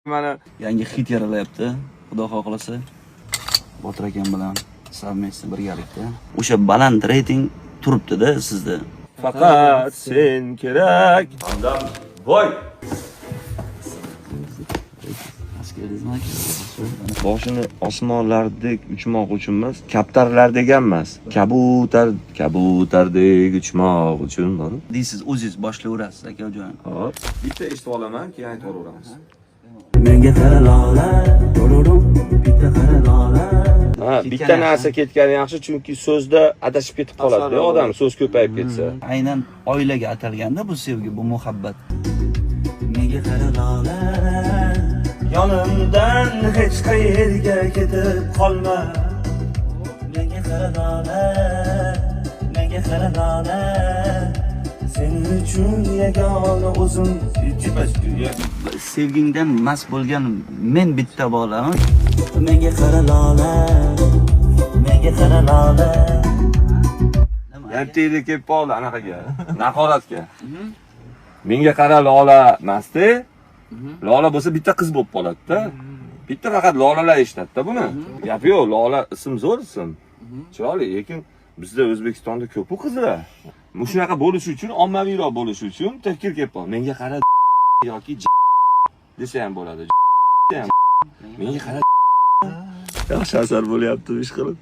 Mana yangi hit yaralayapti. Xudo xohlasa Botir akam bilan savmestni birgalikda. O'sha baland reyting turibdi-da sizda. faqat sen kerak. Odam voy. Boshini osmonlardek uchmoq uchun emas, kaptarlardek emas. Kabutardek uchmoq uchun bor. Deysiz, o'zingiz boshlayverasiz akajon. Hop, bitta eshitib olaman, keyin aytaveramiz. Menga qara lola, to'rurum, bitta qara lola. Ha, bitta narsa ketgani yaxshi, chunki so'zda adashib ketib qoladi-da, odam so'z ko'payib ketsa. Aynan oilaga atalganda bu sevgi, bu muhabbat. Menga qara lola, yonimdan hech qayerga ketib qolma. Menga qara lola, menga qara lola. Sening uchun yagona o'zim sevgingdan mast bo'lgan men bitta bolaman. Menga qara lola, menga qara lola. Yantiyda kelib qoldi anaqaga, naqoratga. Menga qara lola emas-da. Lola bo'lsa bitta qiz bo'lib qoladi-da. Bitta faqat lolalar eshitadi-da buni. Gap yo'q, lola ism zo'r ism. Chiroyli, lekin bizda O'zbekistonda ko'p u qizlar. Shunaqa bo'lish uchun, ommaviyroq bo'lish uchun fikr kelib qoldi. Menga qara yoki desa ham bo'ladi. Menga qara yaxshi asar bo'lyapti ish qilib.